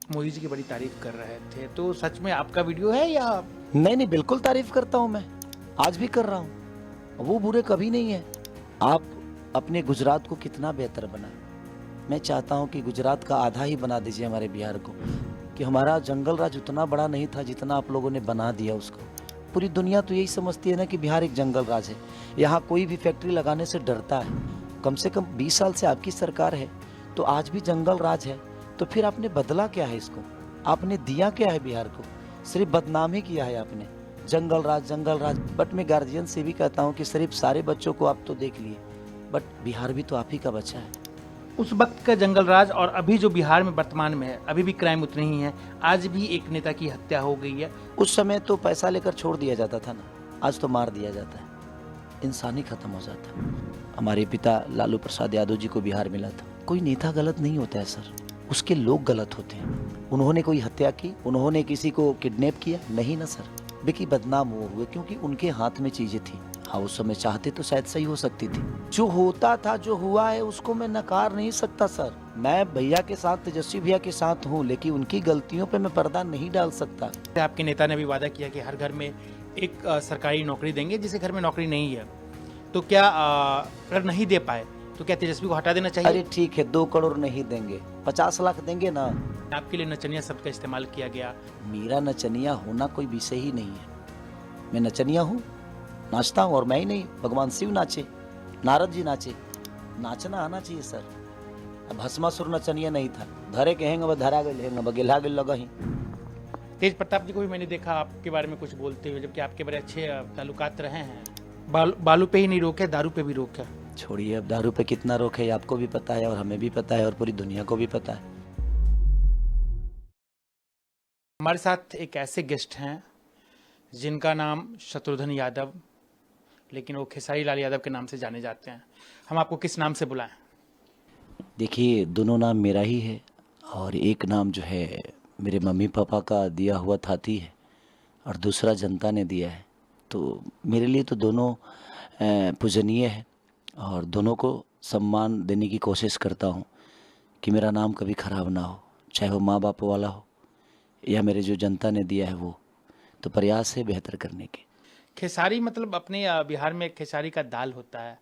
मोदी जी की बड़ी तारीफ कर रहे थे, तो सच में आपका वीडियो है या? नहीं नहीं, बिल्कुल तारीफ करता हूँ मैं, आज भी कर रहा हूँ। वो बुरे कभी नहीं है। आप अपने गुजरात को कितना बेहतर बनाए। मैं चाहता हूँ कि गुजरात का आधा ही बना दीजिए हमारे बिहार को, कि हमारा जंगल राज उतना बड़ा नहीं था जितना आप लोगों ने बना दिया उसको। पूरी दुनिया तो यही समझती है ना कि बिहार एक जंगल राज है। यहाँ कोई भी फैक्ट्री लगाने से डरता है। कम से कम 20 साल से आपकी सरकार है, तो आज भी जंगल राज है। तो फिर आपने बदला क्या है इसको? आपने दिया क्या है बिहार को? सिर्फ बदनाम ही किया है आपने। जंगल राज जंगल राज। बट मैं गार्जियन से भी कहता हूँ कि सिर्फ सारे बच्चों को आप तो देख लिए, बट बिहार भी तो आप ही का बच्चा है। उस वक्त का जंगल राज और अभी जो बिहार में वर्तमान में है, अभी भी क्राइम उतने ही है। आज भी एक नेता की हत्या हो गई है। उस समय तो पैसा लेकर छोड़ दिया जाता था ना, आज तो मार दिया जाता है। इंसान ही खत्म हो जाता है। हमारे पिता लालू प्रसाद यादव जी को बिहार मिला था। कोई नेता गलत नहीं होता है सर, उसके लोग गलत होते हैं। उन्होंने कोई हत्या की, उन्होंने किसी को किडनैप किया? नहीं ना सर। बेकी बदनाम वो हुए क्योंकि उनके हाथ में चीजें थी। हाँ, उस समय चाहते तो शायद सही हो सकती थी। जो होता था, जो हुआ है, उसको मैं नकार नहीं सकता सर। मैं भैया के साथ, तेजस्वी भैया के साथ हूँ, लेकिन उनकी गलतियों पे मैं पर्दा नहीं डाल सकता। आपके नेता ने भी वादा किया कि हर घर में एक सरकारी नौकरी देंगे, जिसे घर में नौकरी नहीं है। तो क्या अगर नहीं दे पाए तो क्या तेजस्वी को हटा देना चाहिए? अरे ठीक है, 2 करोड़ नहीं देंगे, 50 लाख देंगे ना। आपके लिए नचनिया शब्द का इस्तेमाल किया गया। मेरा नचनिया होना कोई विषय ही नहीं है। मैं नचनिया हूँ, नाचता हूँ, और मैं ही नहीं, भगवान शिव नाचे, नारद जी नाचे। नाचना आना चाहिए सर। अब भस्मासुर नचनिया नहीं था, धरे के हेंगे धरा गए हेंगे बगेला गए लगा ही। तेज प्रताप जी को भी मैंने देखा आपके बारे में कुछ बोलते हुए, जबकि आपके बड़े अच्छे ताल्लुकात रहे हैं। बालू पे ही नहीं रोके, दारू पे भी रोके। छोड़िए, अब दारू पे कितना रोक है आपको भी पता है, और हमें भी पता है, और पूरी दुनिया को भी पता है। हमारे साथ एक ऐसे गेस्ट हैं जिनका नाम शत्रुघ्न यादव, लेकिन वो खेसारी लाल यादव के नाम से जाने जाते हैं। हम आपको किस नाम से बुलाएं? देखिए, दोनों नाम मेरा ही है, और एक नाम जो है मेरे मम्मी पापा का दिया हुआ थाती है, और दूसरा जनता ने दिया है। तो मेरे लिए तो दोनों पूजनीय है, और दोनों को सम्मान देने की कोशिश करता हूँ कि मेरा नाम कभी ख़राब ना हो, चाहे वो माँ बाप वाला हो या मेरे जो जनता ने दिया है वो। तो प्रयास है बेहतर करने के। खेसारी मतलब अपने बिहार में खेसारी का दाल होता है,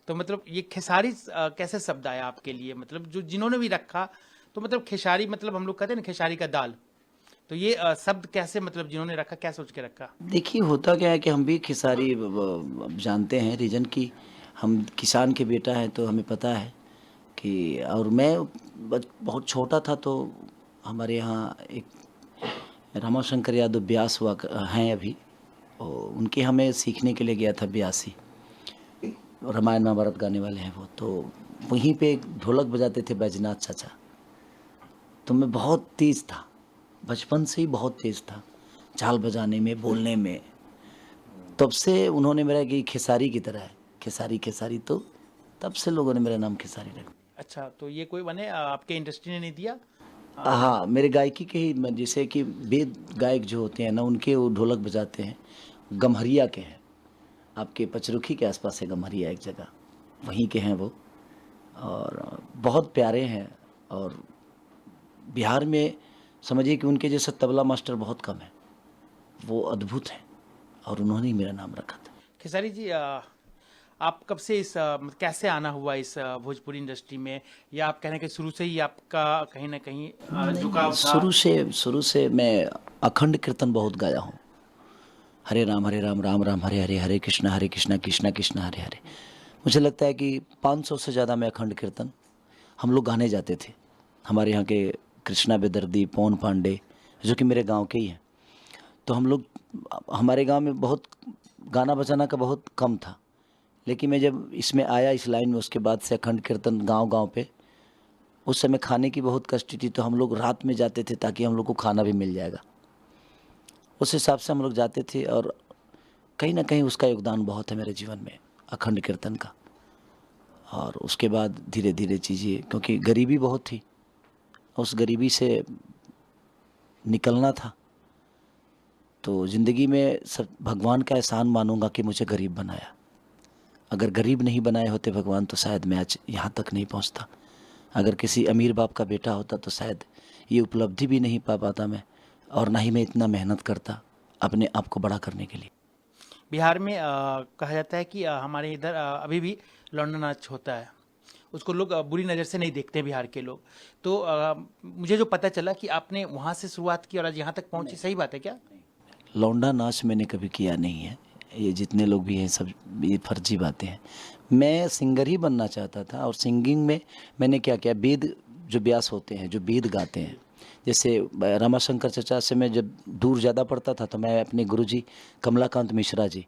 तो मतलब ये खेसारी कैसे शब्द आया आपके लिए? मतलब जो जिन्होंने भी रखा, तो मतलब खेसारी मतलब हम लोग कहते हैं ना खेसारी का दाल, तो ये शब्द कैसे, मतलब जिन्होंने रखा क्या सोच के रखा? देखिए, होता क्या है कि हम भी खेसारी जानते हैं रीजन की। हम किसान के बेटा हैं, तो हमें पता है कि, और मैं बहुत छोटा था तो हमारे यहाँ एक रामाशंकर यादव ब्यास हुआ हैं अभी, और उनके हमें सीखने के लिए गया था ब्यासी। रामायण महाभारत गाने वाले हैं वो, तो वहीं पे एक ढोलक बजाते थे बैजनाथ चाचा। तो मैं बहुत तेज़ था, बचपन से ही बहुत तेज़ था झाल बजाने में, बोलने में। तब से उन्होंने मेरा कि खेसारी की तरह है, खेसारी खेसारी, तो तब से लोगों ने मेरा नाम खेसारी रखा। अच्छा, तो ये कोई बने आपके इंडस्ट्री ने नहीं दिया? हाँ, मेरे गायकी के ही, जैसे कि वेद गायक जो होते हैं ना, उनके वो ढोलक बजाते हैं। गम्हरिया के हैं, आपके पचरुखी के आसपास है गम्हरिया एक जगह, वहीं के हैं वो, और बहुत प्यारे हैं। और बिहार में समझिए कि उनके जैसा तबला मास्टर बहुत कम है, वो अद्भुत हैं, और उन्होंने ही मेरा नाम रखा था। खेसारी जी, आप कब से इस कैसे आना हुआ इस भोजपुरी इंडस्ट्री में, या आप कह रहे हैं कि शुरू से ही आपका कहीं ना कहीं झुकाव था? शुरू से मैं अखंड कीर्तन बहुत गाया हूँ। हरे राम राम राम हरे हरे, हरे कृष्णा कृष्णा कृष्णा हरे हरे। मुझे लगता है कि 500 से ज़्यादा मैं अखंड कीर्तन हम लोग गाने जाते थे। हमारे यहाँ के कृष्णा बेदर्दी, पवन पांडे, जो कि मेरे गांव के ही हैं, तो हम लोग, हमारे गांव में बहुत गाना बजाना का बहुत कम था, लेकिन मैं जब इसमें आया इस लाइन में, उसके बाद से अखंड कीर्तन गांव-गांव पे। उस समय खाने की बहुत कष्ट थी, तो हम लोग रात में जाते थे ताकि हम लोग को खाना भी मिल जाएगा। उस हिसाब से हम लोग जाते थे, और कहीं ना कहीं उसका योगदान बहुत है मेरे जीवन में, अखंड कीर्तन का। और उसके बाद धीरे धीरे चीज़ें, क्योंकि गरीबी बहुत थी, उस गरीबी से निकलना था, तो ज़िंदगी में सब भगवान का एहसान मानूंगा कि मुझे गरीब बनाया। अगर गरीब नहीं बनाए होते भगवान, तो शायद मैं आज यहाँ तक नहीं पहुँचता। अगर किसी अमीर बाप का बेटा होता तो शायद ये उपलब्धि भी नहीं पा पाता मैं, और ना ही मैं इतना मेहनत करता अपने आप को बड़ा करने के लिए। बिहार में कहा जाता है कि हमारे इधर अभी भी लौंडा नाच होता है। उसको लोग बुरी नज़र से नहीं देखते बिहार के लोग। तो मुझे जो पता चला कि आपने वहाँ से शुरुआत की और आज यहाँ तक पहुँची, सही बात है क्या? लौंडा नाच मैंने कभी किया नहीं है। ये जितने लोग भी हैं सब ये फर्जी बातें हैं। मैं सिंगर ही बनना चाहता था, और सिंगिंग में मैंने क्या किया, वेद जो व्यास होते हैं जो वेद गाते हैं, जैसे रमाशंकर चचा से मैं जब दूर ज़्यादा पढ़ता था तो मैं अपने गुरुजी कमलाकांत मिश्रा जी,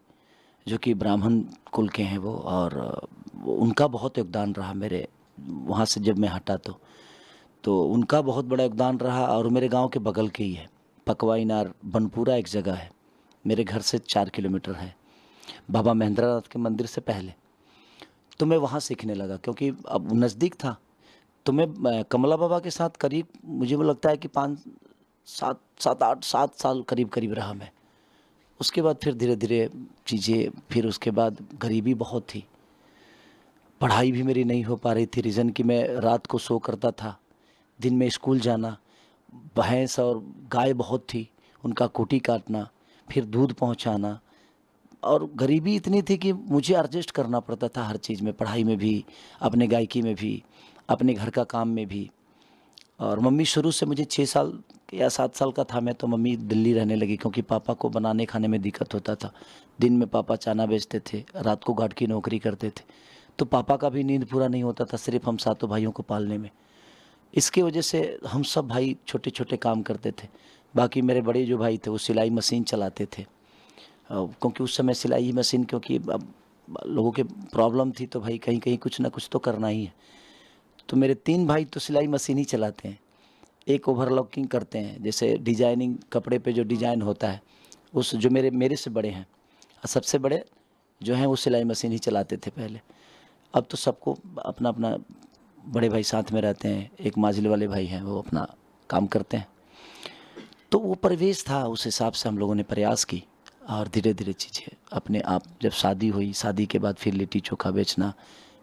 जो कि ब्राह्मण कुल के हैं वो, और उनका बहुत योगदान रहा मेरे वहाँ से जब मैं हटा तो उनका बहुत बड़ा योगदान रहा। और मेरे गांव के बगल के ही है, पकवाईनार बनपुरा एक जगह है, मेरे घर से 4 किलोमीटर है, बाबा महेंद्रनाथ के मंदिर से पहले। तो मैं वहाँ सीखने लगा क्योंकि अब नज़दीक था। तो मैं कमला बाबा के साथ करीब, मुझे वो लगता है कि 7 साल करीब रहा मैं। उसके बाद फिर धीरे धीरे चीज़ें, फिर उसके बाद गरीबी बहुत थी, पढ़ाई भी मेरी नहीं हो पा रही थी। रीज़न कि मैं रात को सो करता था, दिन में स्कूल जाना, भैंस और गाय बहुत थी, उनका खूंटी काटना, फिर दूध पहुंचाना, और गरीबी इतनी थी कि मुझे एडजस्ट करना पड़ता था हर चीज़ में, पढ़ाई में भी, अपने गायकी में भी, अपने घर का काम में भी। और मम्मी शुरू से, मुझे 6 साल या 7 साल का था मैं तो मम्मी दिल्ली रहने लगी, क्योंकि पापा को बनाने खाने में दिक्कत होता था। दिन में पापा चाना बेचते थे, रात को गार्ड की नौकरी करते थे, तो पापा का भी नींद पूरा नहीं होता था सिर्फ हम सातों भाइयों को पालने में। इसकी वजह से हम सब भाई छोटे छोटे काम करते थे। बाकी मेरे बड़े जो भाई थे वो सिलाई मशीन चलाते थे, क्योंकि उस समय सिलाई मशीन, क्योंकि अब लोगों के प्रॉब्लम थी तो भाई कहीं कहीं कुछ ना कुछ तो करना ही है। तो मेरे 3 भाई तो सिलाई मशीन ही चलाते हैं, एक ओवरलॉकिंग करते हैं, जैसे डिजाइनिंग कपड़े पे जो डिजाइन होता है, उस जो मेरे से बड़े हैं, सबसे बड़े जो हैं वो सिलाई मशीन ही चलाते थे पहले। अब तो सबको अपना अपना, बड़े भाई साथ में रहते हैं, एक माजिल वाले भाई हैं वो अपना काम करते हैं। तो वो परिवेश था, उस हिसाब से हम लोगों ने प्रयास की, और धीरे धीरे चीज़ें अपने आप, जब शादी हुई, शादी के बाद फिर लिट्टी चोखा बेचना,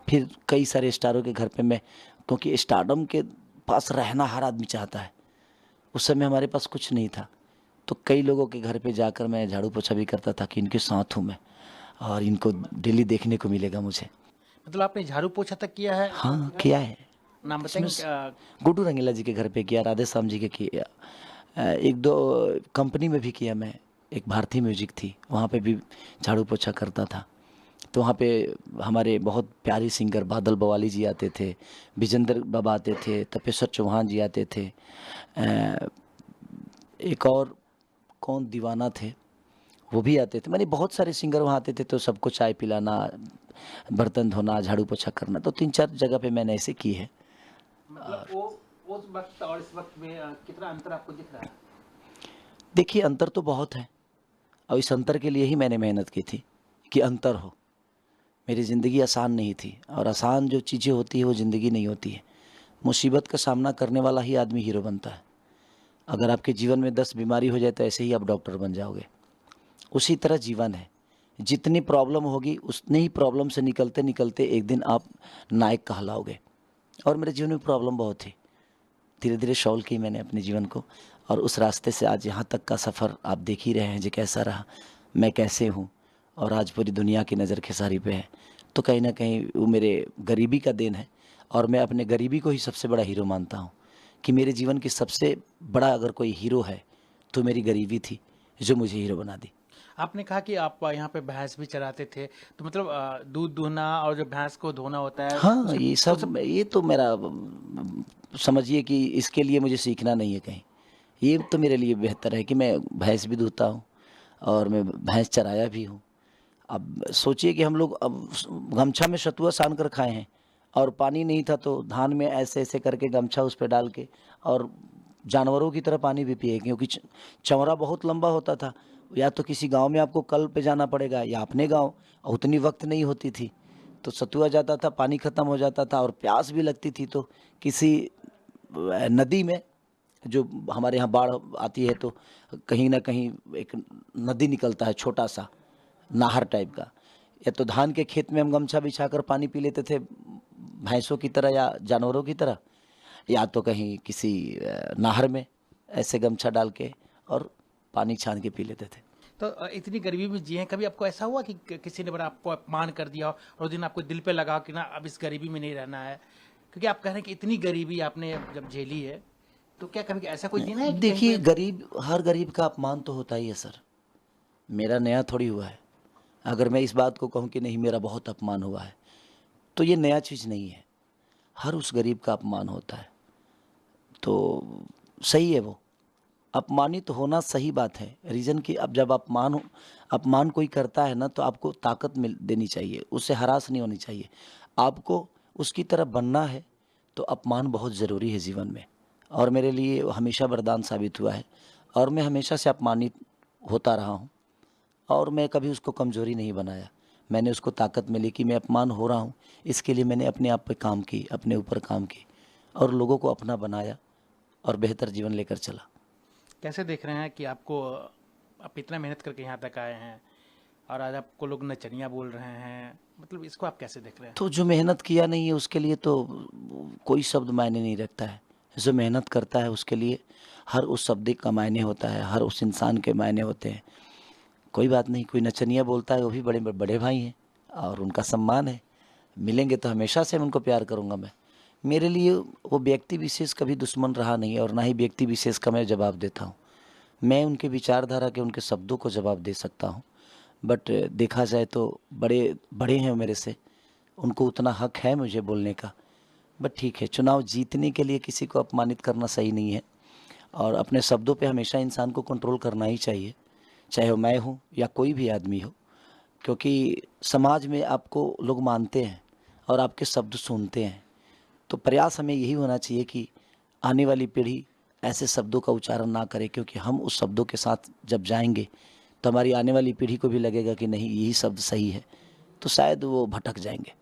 फिर कई सारे स्टारों के घर पे मैं, क्योंकि स्टारडम के पास रहना हर आदमी चाहता है, उस समय हमारे पास कुछ नहीं था, तो कई लोगों के घर पे जाकर मैं झाड़ू पोछा भी करता था कि इनके साथ हूँ मैं और इनको डेली देखने को मिलेगा मुझे। मतलब आपने झाड़ू पोछा तक किया है? हाँ, किया है। नाम बताएंगे गुड्डू रंगीला जी के घर पे किया, राधे श्याम जी के किया, 1-2 कंपनी में भी किया मैं। एक भारतीय म्यूजिक थी, वहाँ पे भी झाड़ू पोछा करता था। तो वहाँ पे हमारे बहुत प्यारे सिंगर बादल बवाली जी आते थे, विजेंद्र बाबा आते थे, तपेश्वर चौहान जी आते थे, एक और कौन दीवाना थे वो भी आते थे। मैंने बहुत सारे सिंगर वहाँ आते थे, तो सबको चाय पिलाना, बर्तन धोना, झाड़ू पोछा करना, तो 3-4 जगह पे मैंने ऐसे की है। मतलब वो उस वक्त और इस वक्त में कितना अंतर आपको दिख रहा है? देखिए, अंतर तो बहुत है, और इस अंतर के लिए ही मैंने मेहनत की थी कि अंतर हो। मेरी ज़िंदगी आसान नहीं थी, और आसान जो चीज़ें होती है वो ज़िंदगी नहीं होती है। मुसीबत का सामना करने वाला ही आदमी हीरो बनता है। अगर आपके जीवन में 10 बीमारी हो जाए तो ऐसे ही आप डॉक्टर बन जाओगे। उसी तरह जीवन है, जितनी प्रॉब्लम होगी उतनी ही प्रॉब्लम से निकलते निकलते एक दिन आप नायक कहलाओगे। और मेरे जीवन में प्रॉब्लम बहुत थी, धीरे धीरे सॉल्व की मैंने अपने जीवन को, और उस रास्ते से आज यहाँ तक का सफ़र आप देख ही रहे हैं जी कैसा रहा, मैं कैसे हूँ, और आज पूरी दुनिया की नज़र खेसारी पे है। तो कहीं ना कहीं वो मेरे गरीबी का देन है, और मैं अपने गरीबी को ही सबसे बड़ा हीरो मानता हूँ कि मेरे जीवन की सबसे बड़ा अगर कोई हीरो है तो मेरी गरीबी थी जो मुझे हीरो बना दी। आपने कहा कि आप यहाँ पे भैंस भी चराते थे, तो मतलब दूध दूहना और जो भैंस को धोना होता है, हाँ, ये सब ये तो मेरा समझिए कि इसके लिए मुझे सीखना नहीं है कहीं। ये तो मेरे लिए बेहतर है कि मैं भैंस भी दूहता हूँ और मैं भैंस चराया भी हूँ। अब सोचिए कि हम लोग अब गमछा में सतुआ सान कर खाए हैं, और पानी नहीं था तो धान में ऐसे ऐसे करके गमछा उस पे डाल के और जानवरों की तरह पानी भी पिए, क्योंकि चौरा बहुत लंबा होता था। या तो किसी गांव में आपको कल पे जाना पड़ेगा या अपने गांव, और उतनी वक्त नहीं होती थी, तो सतुआ जाता था, पानी ख़त्म हो जाता था और प्यास भी लगती थी, तो किसी नदी में, जो हमारे यहाँ बाढ़ आती है तो कहीं ना कहीं एक नदी निकलता है, छोटा सा नाहर टाइप का, या तो धान के खेत में हम गमछा बिछाकर पानी पी लेते थे भैंसों की तरह या जानवरों की तरह, या तो कहीं किसी नहर में ऐसे गमछा डाल के और पानी छान के पी लेते थे। तो इतनी गरीबी में जिए हैं, कभी आपको ऐसा हुआ कि किसी ने बड़ा आपको अपमान कर दिया हो और उस दिन आपको दिल पे लगा कि ना अब इस गरीबी में नहीं रहना है? क्योंकि आप कह रहे हैं कि इतनी गरीबी आपने जब झेली है, तो क्या कभी ऐसा कोई दिन है कि कहीं देखिए, पे हर गरीब का अपमान तो होता ही है सर। मेरा नया थोड़ी हुआ है। अगर मैं इस बात को कहूँ कि नहीं मेरा बहुत अपमान हुआ है, तो ये नया चीज़ नहीं है। हर उस गरीब का अपमान होता है। तो सही है वो। अपमानित होना सही बात है। रीज़न कि अब जब अपमान कोई करता है ना, तो आपको ताकत मिल देनी चाहिए, उससे हरास नहीं होनी चाहिए। आपको उसकी तरह बनना है, तो अपमान बहुत ज़रूरी है जीवन में, और मेरे लिए वो हमेशा वरदान साबित हुआ है, और मैं हमेशा से अपमानित होता रहा हूँ, और मैं कभी उसको कमज़ोरी नहीं बनाया। मैंने उसको ताकत में ली कि मैं अपमान हो रहा हूँ, इसके लिए मैंने अपने आप पे काम की, अपने ऊपर काम की, और लोगों को अपना बनाया और बेहतर जीवन लेकर चला। कैसे देख रहे हैं कि आपको आप इतना मेहनत करके यहाँ तक आए हैं और आज आपको लोग नचनिया बोल रहे हैं, मतलब इसको आप कैसे देख रहे हैं? तो जो मेहनत किया नहीं है उसके लिए तो कोई शब्द मायने नहीं रखता है। जो मेहनत करता है उसके लिए हर उस शब्द का मायने होता है, हर उस इंसान के मायने होते हैं। कोई बात नहीं, कोई नचनिया बोलता है, वो भी बड़े बड़े भाई हैं और उनका सम्मान है। मिलेंगे तो हमेशा से उनको प्यार करूँगा मैं। मेरे लिए वो व्यक्ति विशेष कभी दुश्मन रहा नहीं, और ना ही व्यक्ति विशेष का मैं जवाब देता हूँ। मैं उनके विचारधारा के, उनके शब्दों को जवाब दे सकता हूँ। बट देखा जाए तो बड़े बड़े हैं मेरे से, उनको उतना हक है मुझे बोलने का। बट ठीक है, चुनाव जीतने के लिए किसी को अपमानित करना सही नहीं है, और अपने शब्दों पे हमेशा इंसान को कंट्रोल करना ही चाहिए, चाहे वो मैं हूँ या कोई भी आदमी हो। क्योंकि समाज में आपको लोग मानते हैं और आपके शब्द सुनते हैं। तो प्रयास हमें यही होना चाहिए कि आने वाली पीढ़ी ऐसे शब्दों का उच्चारण ना करे, क्योंकि हम उस शब्दों के साथ जब जाएंगे तो हमारी आने वाली पीढ़ी को भी लगेगा कि नहीं यही शब्द सही है, तो शायद वो भटक जाएंगे।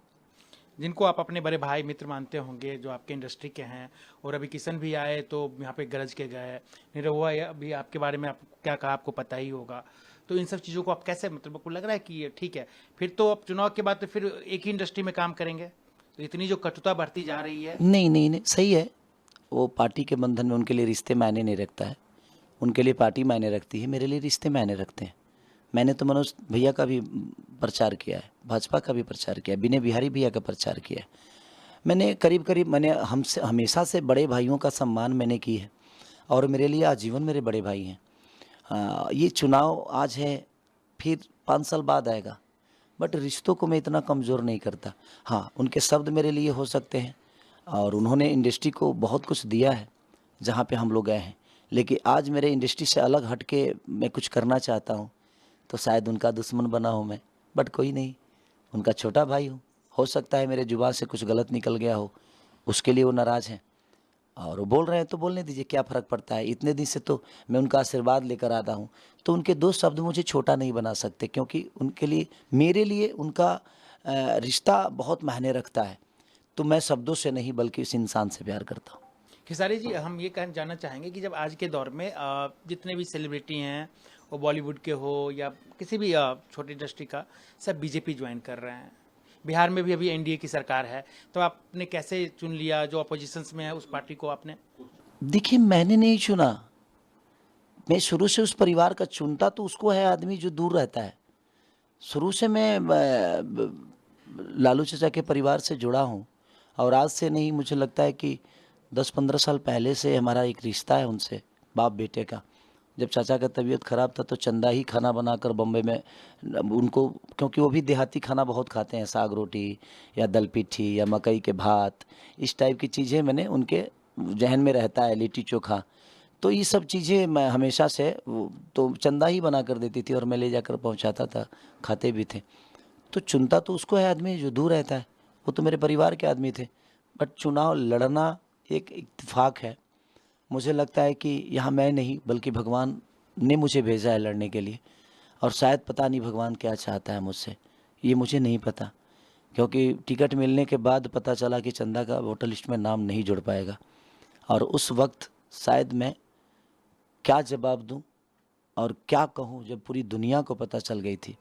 जिनको आप अपने बड़े भाई मित्र मानते होंगे, जो आपके इंडस्ट्री के हैं, और अभी किशन भी आए तो यहाँ पे गरज के गए, निरहुआ भी आपके बारे में आप क्या कहा आपको पता ही होगा। तो इन सब चीज़ों को आप कैसे, मतलब आपको लग रहा है कि ये ठीक है, फिर तो अब चुनाव के बाद तो फिर एक ही इंडस्ट्री में काम करेंगे? तो इतनी जो कटुता बढ़ती जा रही है। नहीं नहीं नहीं, सही है। वो पार्टी के बंधन में उनके लिए रिश्ते मायने नहीं रखता है, उनके लिए पार्टी मायने रखती है, मेरे लिए रिश्ते मायने रखते हैं। मैंने तो मनोज भैया का भी प्रचार किया है, भाजपा का भी प्रचार किया है, विनय बिहारी भैया का प्रचार किया है। मैंने करीब करीब मैंने हमसे हमेशा से बड़े भाइयों का सम्मान मैंने की है, और मेरे लिए आजीवन मेरे बड़े भाई हैं। ये चुनाव आज है, फिर 5 साल बाद आएगा, बट रिश्तों को मैं इतना कमज़ोर नहीं करता। हाँ, उनके शब्द मेरे लिए हो सकते हैं, और उन्होंने इंडस्ट्री को बहुत कुछ दिया है जहाँ पे हम लोग गए हैं, लेकिन आज मेरे इंडस्ट्री से अलग हट के मैं कुछ करना चाहता हूँ, तो शायद उनका दुश्मन बना हूँ मैं। बट कोई नहीं, उनका छोटा भाई हूँ। हो सकता है मेरे जुबान से कुछ गलत निकल गया हो, उसके लिए वो नाराज़ हैं, और वो बोल रहे हैं तो बोलने दीजिए, क्या फ़र्क पड़ता है। इतने दिन से तो मैं उनका आशीर्वाद लेकर आता हूँ, तो उनके 2 शब्द मुझे छोटा नहीं बना सकते, क्योंकि उनके लिए मेरे लिए उनका रिश्ता बहुत मायने रखता है। तो मैं शब्दों से नहीं बल्कि उस इंसान से प्यार करता हूँ। खेसारी जी, हम ये जानना चाहेंगे कि जब आज के दौर में जितने भी सेलिब्रिटी हैं, वो बॉलीवुड के हो या किसी भी छोटी इंडस्ट्री का, सब बीजेपी ज्वाइन कर रहे हैं। बिहार में भी अभी एनडीए की सरकार है, तो आपने कैसे चुन लिया, जो अपोजिशंस में है उस पार्टी को आपने? देखिए, मैंने नहीं चुना, मैं शुरू से उस परिवार का चुनता तो उसको है आदमी जो दूर रहता है। शुरू से मैं लालू चाचा के परिवार से जुड़ा हूँ, और आज से नहीं, मुझे लगता है कि 10-15 साल पहले से हमारा एक रिश्ता है उनसे, बाप बेटे का। जब चाचा का तबीयत ख़राब था तो चंदा ही खाना बनाकर बम्बई में उनको, क्योंकि वो भी देहाती खाना बहुत खाते हैं, साग रोटी या दल पिट्ठी या मकई के भात, इस टाइप की चीज़ें मैंने उनके जहन में रहता है, लिट्टी चोखा। तो ये सब चीज़ें मैं हमेशा से तो चंदा ही बना कर देती थी, और मैं ले जाकर पहुंचाता था, खाते भी थे। तो चुनता तो उसको है आदमी जो दूर रहता है, वो तो मेरे परिवार के आदमी थे। बट चुनाव लड़ना एक इत्तेफाक है। मुझे लगता है कि यहाँ मैं नहीं बल्कि भगवान ने मुझे भेजा है लड़ने के लिए, और शायद पता नहीं भगवान क्या चाहता है मुझसे, ये मुझे नहीं पता। क्योंकि टिकट मिलने के बाद पता चला कि चंदा का वोटर लिस्ट में नाम नहीं जुड़ पाएगा, और उस वक्त शायद मैं क्या जवाब दूं और क्या कहूं, जब पूरी दुनिया को पता चल गई थी,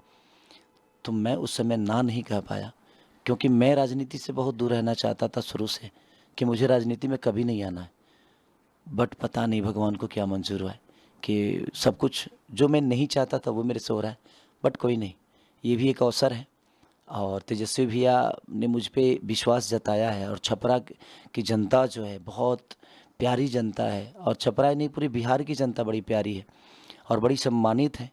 तो मैं उस समय ना नहीं कह पाया, क्योंकि मैं राजनीति से बहुत दूर रहना चाहता था शुरू से। कि मुझे राजनीति में कभी नहीं आना है, बट पता नहीं भगवान को क्या मंजूर हुआ है कि सब कुछ जो मैं नहीं चाहता था वो मेरे से हो रहा है। बट कोई नहीं, ये भी एक अवसर है और तेजस्वी भैया ने मुझ पे विश्वास जताया है। और छपरा की जनता जो है बहुत प्यारी जनता है, और छपरा ही नहीं पूरी बिहार की जनता बड़ी प्यारी है और बड़ी सम्मानित है।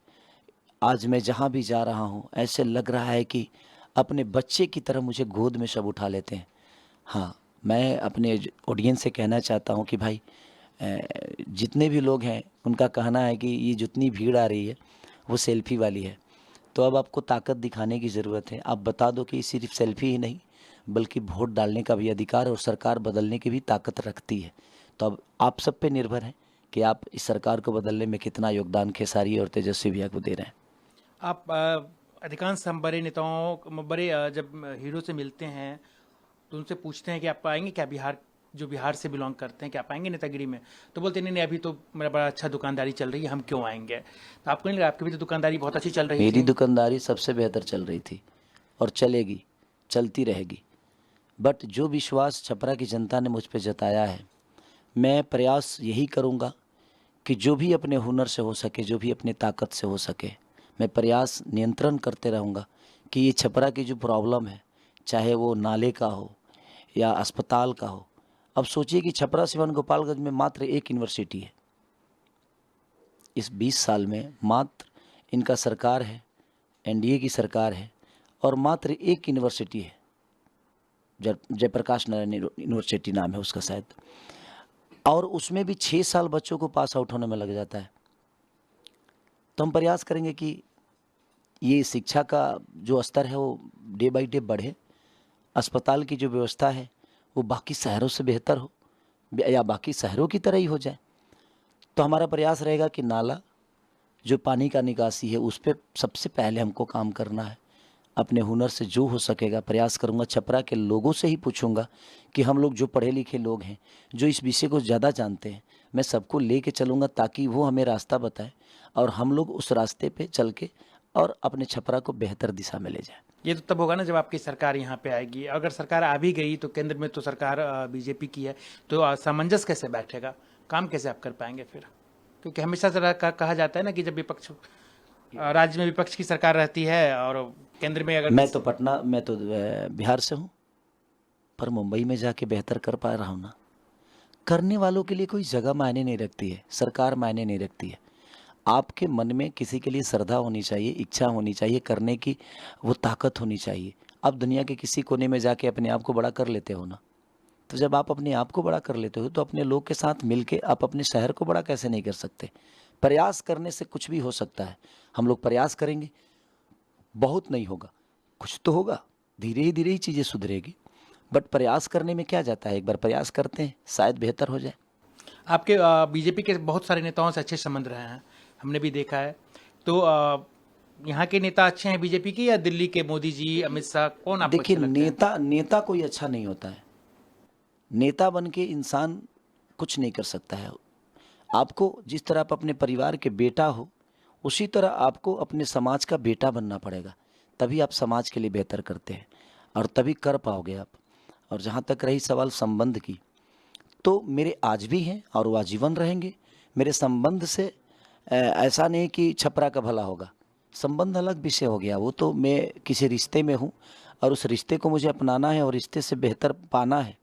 आज मैं जहाँ भी जा रहा हूँ ऐसे लग रहा है कि अपने बच्चे की तरह मुझे गोद में सब उठा लेते हैं। हाँ, मैं अपने ऑडियंस से कहना चाहता हूँ कि भाई जितने भी लोग हैं उनका कहना है कि ये जितनी भीड़ आ रही है वो सेल्फी वाली है, तो अब आपको ताकत दिखाने की ज़रूरत है। आप बता दो कि सिर्फ सेल्फी ही नहीं बल्कि वोट डालने का भी अधिकार और सरकार बदलने की भी ताकत रखती है। तो अब आप सब पे निर्भर है कि आप इस सरकार को बदलने में कितना योगदान खेसारी और तेजस्वी भैया को दे रहे हैं। आप अधिकांश हम बड़े नेताओं बड़े जब हीरो से मिलते हैं तो उनसे पूछते हैं कि आप आएंगे क्या बिहार, जो बिहार से बिलोंग करते हैं, क्या आप आएंगे नेतागिरी में? तो बोलते नहीं नहीं, अभी तो मेरा बड़ा अच्छा दुकानदारी चल रही है, हम क्यों आएंगे? तो आपको नहीं लगा आपकी भी तो दुकानदारी बहुत अच्छी चल रही मेरी थी? दुकानदारी सबसे बेहतर चल रही थी और चलेगी, चलती रहेगी। बट जो विश्वास छपरा की जनता ने मुझ पर जताया है, मैं प्रयास यही करूँगा कि जो भी अपने हुनर से हो सके, जो भी अपनी ताकत से हो सके, मैं प्रयास नियंत्रण करते रहूँगा कि ये छपरा की जो प्रॉब्लम है, चाहे वो नाले का हो या अस्पताल का हो। अब सोचिए कि छपरा सिवान गोपालगंज में मात्र एक यूनिवर्सिटी है। इस 20 साल में मात्र इनका सरकार है, एनडीए की सरकार है, और मात्र एक यूनिवर्सिटी है, जयप्रकाश नारायण यूनिवर्सिटी नाम है उसका शायद, और उसमें भी 6 साल बच्चों को पास आउट होने में लग जाता है। तो हम प्रयास करेंगे कि ये शिक्षा का जो स्तर है वो डे बाई डे बढ़े, अस्पताल की जो व्यवस्था है वो बाकी शहरों से बेहतर हो या बाकी शहरों की तरह ही हो जाए। तो हमारा प्रयास रहेगा कि नाला जो पानी का निकासी है उस पर सबसे पहले हमको काम करना है। अपने हुनर से जो हो सकेगा प्रयास करूंगा। छपरा के लोगों से ही पूछूंगा कि हम लोग जो पढ़े लिखे लोग हैं, जो इस विषय को ज़्यादा जानते हैं, मैं सबको लेके चलूँगा ताकि वो हमें रास्ता बताए और हम लोग उस रास्ते पे चल के और अपने छपरा को बेहतर दिशा में ले जाएं। ये तो तब होगा ना जब आपकी सरकार यहाँ पे आएगी। अगर सरकार आ भी गई तो केंद्र में तो सरकार बीजेपी की है, तो सामंजस्य कैसे बैठेगा, काम कैसे आप कर पाएंगे फिर? क्योंकि हमेशा से कहा जाता है ना कि जब विपक्ष राज्य में विपक्ष की सरकार रहती है और केंद्र में अगर मैं तो बिहार से हूँ, पर मुंबई में जाके बेहतर कर पा रहा हूँ ना। करने वालों के लिए कोई जगह मायने नहीं रखती है, सरकार मायने नहीं रखती है। आपके मन में किसी के लिए श्रद्धा होनी चाहिए, इच्छा होनी चाहिए, करने की वो ताकत होनी चाहिए। आप दुनिया के किसी कोने में जाके अपने आप को बड़ा कर लेते हो ना, तो जब आप अपने आप को बड़ा कर लेते हो तो अपने लोग के साथ मिलके आप अपने शहर को बड़ा कैसे नहीं कर सकते? प्रयास करने से कुछ भी हो सकता है। हम लोग प्रयास करेंगे, बहुत नहीं होगा, कुछ तो होगा, धीरे ही चीज़ें सुधरेगी। बट प्रयास करने में क्या जाता है, एक बार प्रयास करते हैं शायद बेहतर हो जाए। आपके बीजेपी के बहुत सारे नेताओं से अच्छे संबंध रहे हैं, हमने भी देखा है। तो यहाँ के नेता अच्छे हैं बीजेपी के, या दिल्ली के मोदी जी, अमित शाह, कौन आपको देखिए, अच्छे लगते हैं? नेता कोई अच्छा नहीं होता है। नेता बन के इंसान कुछ नहीं कर सकता है। आपको जिस तरह आप अपने परिवार के बेटा हो, उसी तरह आपको अपने समाज का बेटा बनना पड़ेगा, तभी आप समाज के लिए बेहतर करते हैं और तभी कर पाओगे आप। और जहाँ तक रही सवाल संबंध की, तो मेरे आज भी हैं और वो आजीवन रहेंगे। मेरे संबंध से ऐसा नहीं कि छपरा का भला होगा, संबंध अलग विषय हो गया। वो तो मैं किसी रिश्ते में हूँ और उस रिश्ते को मुझे अपनाना है और रिश्ते से बेहतर पाना है,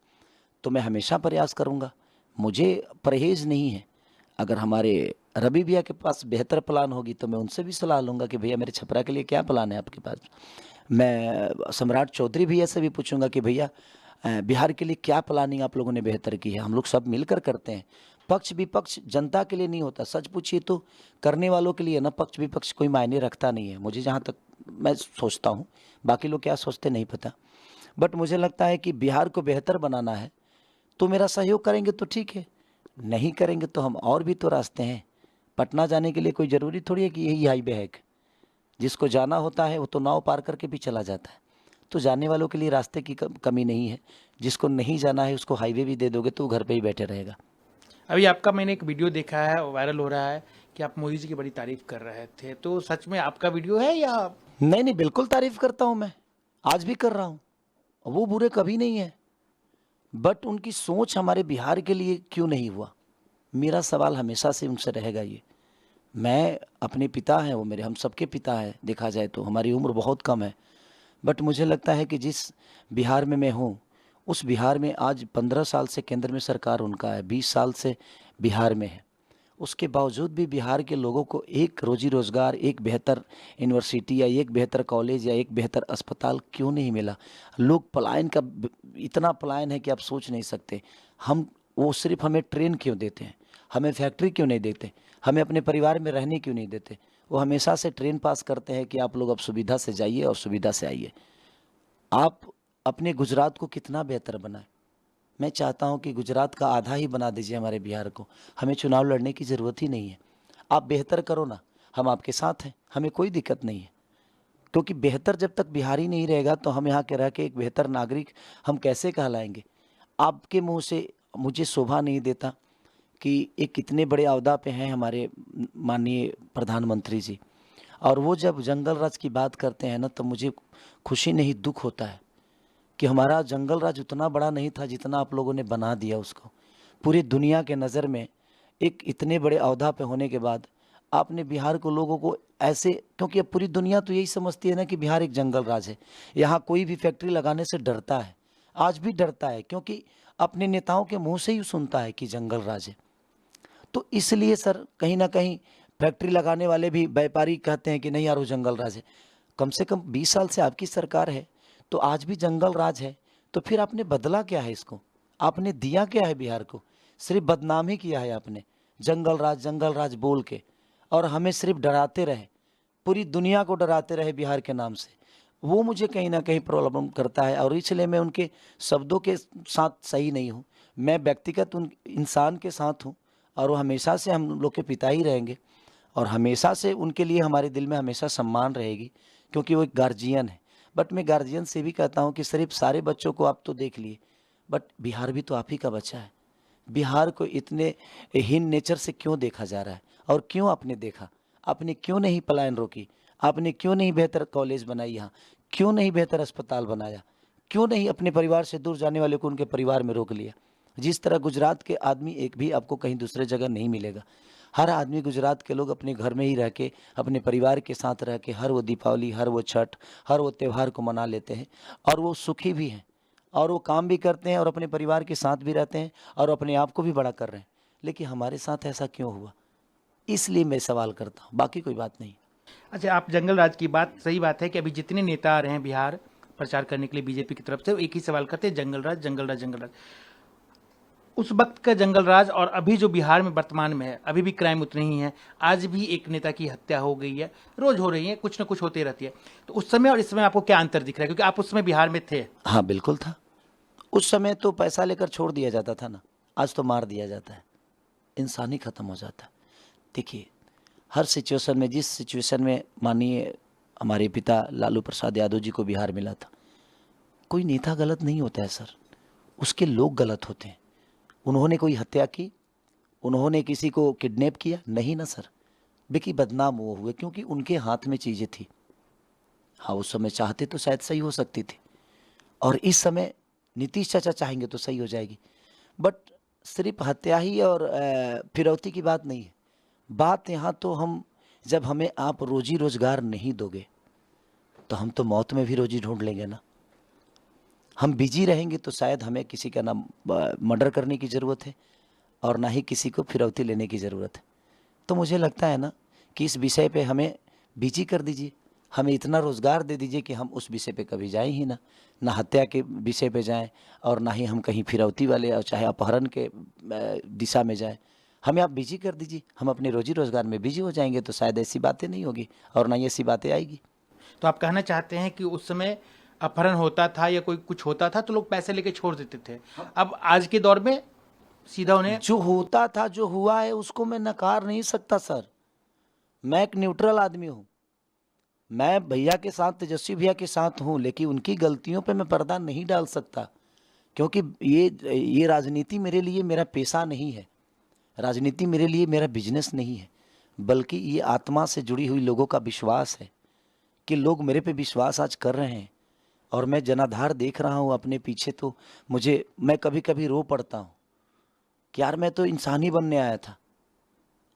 तो मैं हमेशा प्रयास करूँगा। मुझे परहेज नहीं है। अगर हमारे रवि भैया के पास बेहतर प्लान होगी तो मैं उनसे भी सलाह लूँगा कि भैया मेरे छपरा के लिए क्या प्लान है आपके पास। मैं सम्राट चौधरी भैया से भी पूछूंगा कि भैया बिहार के लिए क्या प्लानिंग आप लोगों ने बेहतर की है। हम लोग सब मिलकर करते हैं। पक्ष विपक्ष जनता के लिए नहीं होता, सच पूछिए तो करने वालों के लिए ना पक्ष विपक्ष कोई मायने रखता नहीं है, मुझे जहाँ तक मैं सोचता हूँ। बाकी लोग क्या सोचते नहीं पता, बट मुझे लगता है कि बिहार को बेहतर बनाना है तो मेरा सहयोग करेंगे तो ठीक है, नहीं करेंगे तो हम और भी तो रास्ते हैं। पटना जाने के लिए कोई ज़रूरी थोड़ी है कि यही हाईवे है। जिसको जाना होता है वो तो नाव पार करके भी चला जाता है। तो जाने वालों के लिए रास्ते की कमी नहीं है। जिसको नहीं जाना है उसको हाईवे भी दे दोगे तो वो घर पे ही बैठे रहेगा। अभी आपका मैंने एक वीडियो देखा है, वायरल हो रहा है कि आप मोदी जी की बड़ी तारीफ कर रहे थे, तो सच में आपका वीडियो है या? नहीं, बिल्कुल तारीफ करता हूँ मैं, आज भी कर रहा हूँ। वो बुरे कभी नहीं है। बट उनकी सोच हमारे बिहार के लिए क्यों नहीं हुआ? मेरा सवाल हमेशा से उनसे रहेगा ये। मैं अपने पिता हैं, वो मेरे हम सबके पिता हैं, देखा जाए तो हमारी उम्र बहुत कम है, बट मुझे लगता है कि जिस बिहार में मैं हूँ, उस बिहार में आज 15 साल से केंद्र में सरकार उनका है, 20 साल से बिहार में है। उसके बावजूद भी बिहार के लोगों को एक रोजी रोज़गार, एक बेहतर यूनिवर्सिटी या एक बेहतर कॉलेज या एक बेहतर अस्पताल क्यों नहीं मिला? लोग पलायन का इतना पलायन है कि आप सोच नहीं सकते। हम वो सिर्फ हमें ट्रेन क्यों देते हैं? हमें फैक्ट्री क्यों नहीं देते? हमें अपने परिवार में रहने क्यों नहीं देते? वो हमेशा से ट्रेन पास करते हैं कि आप लोग अब सुविधा से जाइए और सुविधा से आइए। आप अपने गुजरात को कितना बेहतर बनाएं। मैं चाहता हूं कि गुजरात का आधा ही बना दीजिए हमारे बिहार को। हमें चुनाव लड़ने की ज़रूरत ही नहीं है। आप बेहतर करो ना, हम आपके साथ हैं, हमें कोई दिक्कत नहीं है। क्योंकि बेहतर जब तक बिहारी नहीं रहेगा तो हम यहाँ के रह के एक बेहतर नागरिक हम कैसे कहलाएंगे? आपके मुंह से मुझे शोभा नहीं देता कि एक कितने बड़े ओहदा पे हैं हमारे माननीय प्रधानमंत्री जी, और वो जब जंगल राज की बात करते हैं ना, तो मुझे खुशी नहीं दुख होता है कि हमारा जंगल राज उतना बड़ा नहीं था जितना आप लोगों ने बना दिया उसको। पूरी दुनिया के नज़र में एक इतने बड़े ओहदा पे होने के बाद आपने बिहार को लोगों को ऐसे, क्योंकि अब पूरी दुनिया तो यही समझती है ना कि बिहार एक जंगल राज है। यहाँ कोई भी फैक्ट्री लगाने से डरता है, आज भी डरता है, क्योंकि अपने नेताओं के मुंह से ही सुनता है कि जंगल राज है। तो इसलिए सर कहीं ना कहीं फैक्ट्री लगाने वाले भी व्यापारी कहते हैं कि नहीं यार वो जंगल राज है। कम से कम 20 साल से आपकी सरकार है, तो आज भी जंगल राज है। तो फिर आपने बदला क्या है इसको? आपने दिया क्या है बिहार को? सिर्फ बदनाम ही किया है आपने, जंगल राज बोल के, और हमें सिर्फ डराते रहे, पूरी दुनिया को डराते रहे बिहार के नाम से। वो मुझे कहीं ना कहीं प्रॉब्लम करता है, और इसलिए मैं उनके शब्दों के साथ सही नहीं हूँ। मैं व्यक्तिगत उन इंसान के साथ हूँ, और वो हमेशा से हम लोग के पिता ही रहेंगे, और हमेशा से उनके लिए हमारे दिल में हमेशा सम्मान रहेगी, क्योंकि वो एक गार्जियन है। बट मैं गार्जियन से भी कहता हूँ कि सिर्फ सारे बच्चों को आप तो देख लिए, बट बिहार भी तो आप ही का बच्चा है। बिहार को इतने हीन नेचर से क्यों देखा जा रहा है? और क्यों आपने देखा? आपने क्यों नहीं पलायन रोकी? आपने क्यों नहीं बेहतर कॉलेज बनाई यहाँ? क्यों नहीं बेहतर अस्पताल बनाया? क्यों नहीं अपने परिवार से दूर जाने वाले को उनके परिवार में रोक लिया? जिस तरह गुजरात के आदमी एक भी आपको कहीं दूसरे जगह नहीं मिलेगा। हर आदमी गुजरात के लोग अपने घर में ही रह के, अपने परिवार के साथ रह के हर वो दीपावली, हर वो छठ, हर वो त्यौहार को मना लेते हैं, और वो सुखी भी हैं, और वो काम भी करते हैं, और अपने परिवार के साथ भी रहते हैं, और अपने आप को भी बड़ा कर रहे हैं। लेकिन हमारे साथ ऐसा क्यों हुआ? इसलिए मैं सवाल करता हूँ, बाकी कोई बात नहीं। अच्छा, आप जंगल राज की बात, सही बात है कि अभी जितने नेता आ रहे हैं बिहार प्रचार करने के लिए बीजेपी की तरफ से, वो एक ही सवाल करते हैं, जंगल राज जंगल राज जंगल राज। उस वक्त का जंगल राज और अभी जो बिहार में वर्तमान में है, अभी भी क्राइम उतने ही है। आज भी एक नेता की हत्या हो गई है, रोज हो रही है, कुछ ना कुछ होती रहती है। तो उस समय और इस समय आपको क्या अंतर दिख रहा है, क्योंकि आप उस समय बिहार में थे? हाँ बिल्कुल था। उस समय तो पैसा लेकर छोड़ दिया जाता था ना, आज तो मार दिया जाता है, इंसान ही खत्म हो जाता है। देखिए, हर सिचुएशन में, जिस सिचुएशन में माननीय हमारे पिता लालू प्रसाद यादव जी को बिहार मिला था, कोई नेता गलत नहीं होता है सर, उसके लोग गलत होते हैं। उन्होंने कोई हत्या की, उन्होंने किसी को किडनैप किया? नहीं ना सर। बेकी बदनाम वो हुए क्योंकि उनके हाथ में चीज़ें थी। हाँ, उस समय चाहते तो शायद सही हो सकती थी, और इस समय नीतीश चाचा चाहेंगे तो सही हो जाएगी। बट सिर्फ हत्या ही और फिरौती की बात नहीं है। बात यहाँ तो हम, जब हमें आप रोजी रोजगार नहीं दोगे तो हम तो मौत में भी रोजी ढूंढ लेंगे ना। हम बिजी रहेंगे तो शायद हमें किसी का ना मर्डर करने की ज़रूरत है, और ना ही किसी को फिरौती लेने की ज़रूरत है। तो मुझे लगता है ना कि इस विषय पे हमें बिजी कर दीजिए, हमें इतना रोज़गार दे दीजिए कि हम उस विषय पे कभी जाएं ही ना हत्या के विषय पे जाएं, और ना ही हम कहीं फिरौती वाले और चाहे अपहरण के दिशा में जाएं। हमें आप बिजी कर दीजिए, हम अपने रोजी रोज़गार में बिजी हो जाएंगे, तो शायद ऐसी बातें नहीं होगी, और ना ही ऐसी बातें आएगी। तो आप कहना चाहते हैं कि उस समय अपहरण होता था या कोई कुछ होता था तो लोग पैसे लेके छोड़ देते थे, अब आज के दौर में सीधा उन्हें? जो होता था, जो हुआ है, उसको मैं नकार नहीं सकता सर। मैं एक न्यूट्रल आदमी हूँ, मैं भैया के साथ, तेजस्वी भैया के साथ हूँ, लेकिन उनकी गलतियों पे मैं पर्दा नहीं डाल सकता, क्योंकि ये राजनीति मेरे लिए मेरा पेशा नहीं है, राजनीति मेरे लिए मेरा बिजनेस नहीं है, बल्कि ये आत्मा से जुड़ी हुई लोगों का विश्वास है कि लोग मेरे पे विश्वास आज कर रहे हैं। और मैं जनाधार देख रहा हूँ अपने पीछे, तो मैं कभी कभी रो पड़ता हूँ कि यार मैं तो इंसान ही बनने आया था,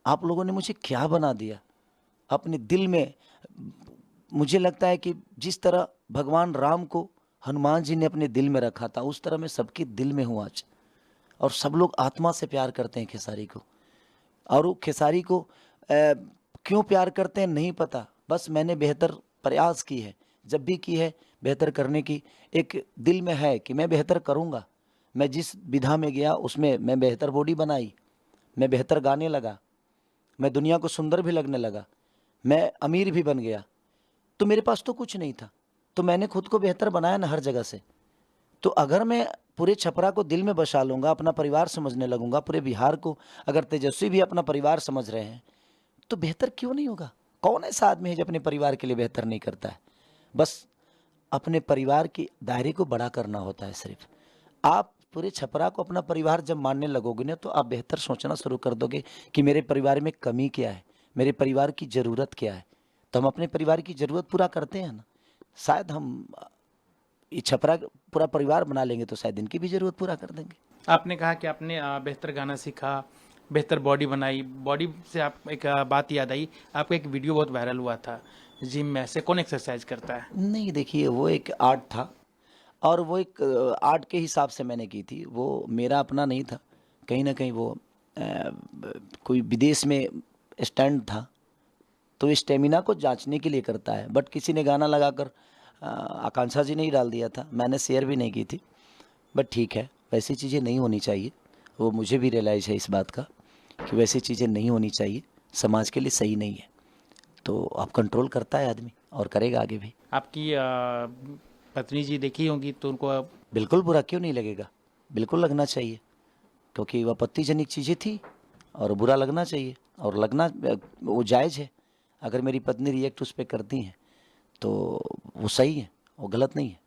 आप लोगों ने मुझे क्या बना दिया अपने दिल में। मुझे लगता है कि जिस तरह भगवान राम को हनुमान जी ने अपने दिल में रखा था, उस तरह मैं सबके दिल में हूँ आज। और सब लोग आत्मा से प्यार करते हैं खेसारी को, और वो खेसारी को क्यों प्यार करते हैं नहीं पता, बस मैंने बेहतर प्रयास की है, जब भी की है बेहतर करने की एक दिल में है कि मैं बेहतर करूँगा। मैं जिस विधा में गया उसमें मैं बेहतर बॉडी बनाई, मैं बेहतर गाने लगा, मैं दुनिया को सुंदर भी लगने लगा, मैं अमीर भी बन गया। तो मेरे पास तो कुछ नहीं था, तो मैंने खुद को बेहतर बनाया ना हर जगह से। तो अगर मैं पूरे छपरा को दिल में बसा लूँगा, अपना परिवार समझने लगूंगा, पूरे बिहार को अगर तेजस्वी भी अपना परिवार समझ रहे हैं, तो बेहतर क्यों नहीं होगा। कौन ऐसा आदमी है जो अपने परिवार के लिए बेहतर नहीं करता है। बस अपने परिवार के दायरे को बड़ा करना होता है सिर्फ। आप पूरे छपरा को अपना परिवार जब मानने लगोगे ना, तो आप बेहतर सोचना शुरू कर दोगे कि मेरे परिवार में कमी क्या है, मेरे परिवार की ज़रूरत क्या है। तो हम अपने परिवार की ज़रूरत पूरा करते हैं ना। शायद हम ये छपरा पूरा परिवार बना लेंगे तो शायद इनकी भी ज़रूरत पूरा कर देंगे। आपने कहा कि आपने बेहतर गाना सीखा, बेहतर बॉडी बनाई। बॉडी से आप एक बात याद आई, आपका एक वीडियो बहुत वायरल हुआ था जिम में, ऐसे कौन एक्सरसाइज करता है? नहीं देखिए, वो एक आर्ट था, और वो एक आर्ट के हिसाब से मैंने की थी, वो मेरा अपना नहीं था। कहीं ना कहीं वो कोई विदेश में स्टैंड था, तो स्टेमिना को जांचने के लिए करता है। बट किसी ने गाना लगाकर आकांक्षा जी ने ही डाल दिया था, मैंने शेयर भी नहीं की थी। बट ठीक है, वैसी चीज़ें नहीं होनी चाहिए, वो मुझे भी रियलाइज़ है इस बात का कि वैसी चीज़ें नहीं होनी चाहिए, समाज के लिए सही नहीं है। तो अब कंट्रोल करता है आदमी और करेगा आगे भी। आपकी पत्नी जी देखी होंगी तो उनको बिल्कुल बुरा क्यों नहीं लगेगा, बिल्कुल लगना चाहिए, क्योंकि वह आपत्तिजनक चीज़ें थी और बुरा लगना चाहिए, और लगना वो जायज़ है। अगर मेरी पत्नी रिएक्ट उस पर करती हैं तो वो सही है, वो गलत नहीं है।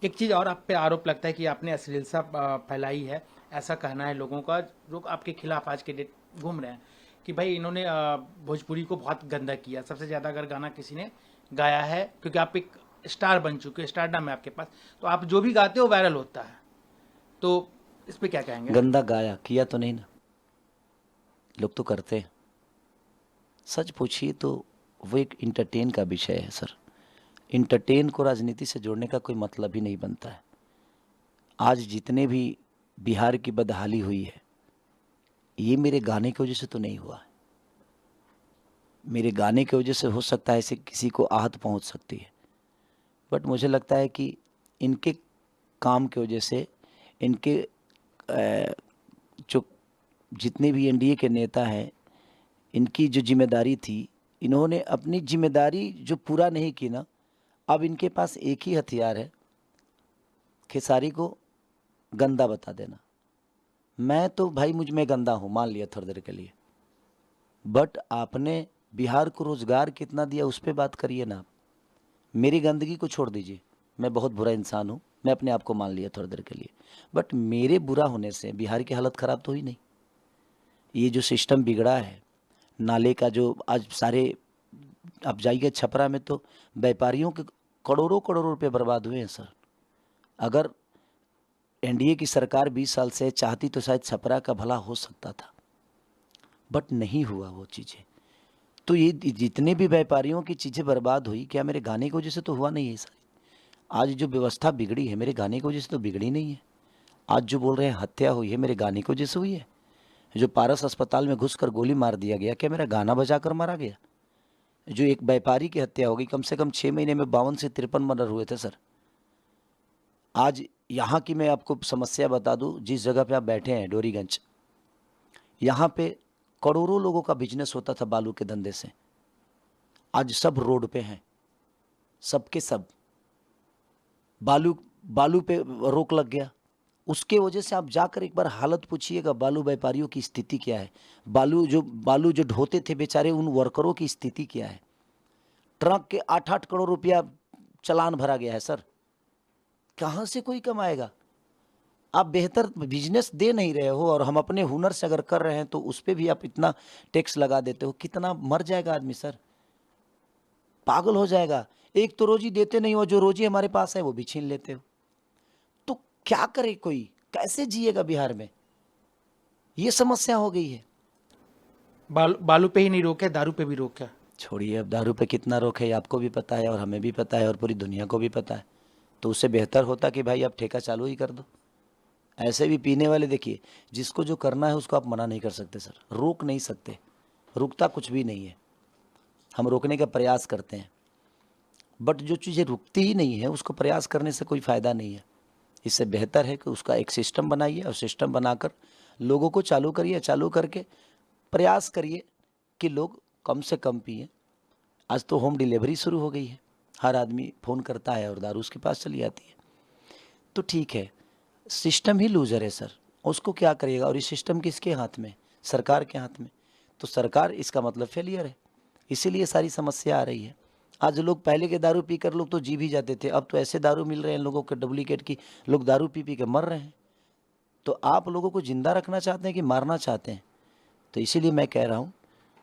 एक चीज़ और आप पे आरोप लगता है कि आपने अश्लीलता फैलाई है, ऐसा कहना है लोगों का जो आपके खिलाफ आज के डेट घूम रहे हैं कि भाई इन्होंने भोजपुरी को बहुत गंदा किया। सबसे ज़्यादा अगर गाना किसी ने गाया है, क्योंकि आप एक स्टार बन चुके हो, स्टारडम है आपके पास, तो आप जो भी गाते हो वायरल होता है, तो इस पे क्या कहेंगे? गंदा गाया किया तो नहीं ना, लोग तो करते हैं। सच पूछिए तो वो एक इंटरटेन का विषय है सर। इंटरटेन को राजनीति से जोड़ने का कोई मतलब ही नहीं बनता है। आज जितने भी बिहार की बदहाली हुई है, ये मेरे गाने की वजह से तो नहीं हुआ है। मेरे गाने की वजह से हो सकता है ऐसे किसी को आहत पहुंच सकती है, बट मुझे लगता है कि इनके काम की वजह से, इनके जो जितने भी एनडीए के नेता हैं, इनकी जो जिम्मेदारी थी, इन्होंने अपनी जिम्मेदारी जो पूरा नहीं की ना, अब इनके पास एक ही हथियार है, खेसारी को गंदा बता देना। मैं तो भाई मुझ में गंदा हूँ, मान लिया थोड़ी देर के लिए, बट आपने बिहार को रोजगार कितना दिया उस पर बात करिए ना आप। मेरी गंदगी को छोड़ दीजिए, मैं बहुत बुरा इंसान हूँ, मैं अपने आप को मान लिया थोड़ी देर के लिए, बट मेरे बुरा होने से बिहार की हालत ख़राब तो हुई नहीं। ये जो सिस्टम बिगड़ा है, नाले का जो आज सारे, आप जाइए छपरा में तो व्यापारियों के करोड़ों करोड़ों रुपए बर्बाद हुए हैं सर। अगर एनडीए की सरकार 20 साल से चाहती तो शायद छपरा का भला हो सकता था, बट नहीं हुआ वो चीज़ें। तो ये जितने भी व्यापारियों की चीज़ें बर्बाद हुई, क्या मेरे गाने की वजह से तो हुआ नहीं है सारी। आज जो व्यवस्था बिगड़ी है मेरे गाने की वजह से तो बिगड़ी नहीं है। आज जो बोल रहे हैं हत्या हुई है, मेरे गाने की वजह से हुई है। जो पारस अस्पताल में घुसकर गोली मार दिया गया, क्या मेरा गाना बजाकर मारा गया? जो एक व्यापारी की हत्या हो गई, कम से कम 6 महीने में 52 से 53 मर्डर हुए थे सर। आज यहाँ की मैं आपको समस्या बता दूँ, जिस जगह पे आप बैठे हैं डोरीगंज, यहाँ पे करोड़ों लोगों का बिजनेस होता था बालू के धंधे से। आज सब रोड पे हैं, सबके सब। बालू पे रोक लग गया, उसके वजह से आप जाकर एक बार हालत पूछिएगा बालू व्यापारियों की स्थिति क्या है। बालू जो ढोते थे बेचारे, उन वर्करों की स्थिति क्या है। ट्रक के 8-8 करोड़ रुपया चालान भरा गया है सर। कहाँ से कोई कमाएगा? आप बेहतर बिजनेस दे नहीं रहे हो, और हम अपने हुनर से अगर कर रहे हैं तो उस पर भी आप इतना टैक्स लगा देते हो। कितना मर जाएगा आदमी सर, पागल हो जाएगा। एक तो रोजी देते नहीं हो, जो रोजी हमारे पास है वो भी छीन लेते हो। तो क्या करे कोई, कैसे जिएगा बिहार में? ये समस्या हो गई है। बालू पे ही नहीं रोके, दारू पे भी रोके। छोड़िए, अब दारू पे कितना रोक है ये आपको भी पता है और हमें भी पता है और पूरी दुनिया को भी पता है। तो उससे बेहतर होता कि भाई आप ठेका चालू ही कर दो। ऐसे भी पीने वाले, देखिए जिसको जो करना है उसको आप मना नहीं कर सकते सर, रोक नहीं सकते, रुकता कुछ भी नहीं है। हम रोकने का प्रयास करते हैं, बट जो चीज़ें रुकती ही नहीं है उसको प्रयास करने से कोई फ़ायदा नहीं है। इससे बेहतर है कि उसका एक सिस्टम बनाइए और सिस्टम बनाकर लोगों को चालू करिए, चालू करके प्रयास करिए कि लोग कम से कम पिए। आज तो होम डिलीवरी शुरू हो गई है, हर आदमी फ़ोन करता है और दारू उसके पास चली आती है। तो ठीक है, सिस्टम ही लूजर है सर, उसको क्या करिएगा? और ये सिस्टम किसके हाथ में? सरकार के हाथ में। तो सरकार, इसका मतलब फेलियर है, इसीलिए सारी समस्या आ रही है। आज लोग, पहले के दारू पीकर लोग तो जी भी जाते थे, अब तो ऐसे दारू मिल रहे हैं लोगों के डुप्लीकेट की, लोग दारू पी पी के मर रहे हैं। तो आप लोगों को जिंदा रखना चाहते हैं कि मारना चाहते हैं? तो इसीलिए मैं कह रहा हूँ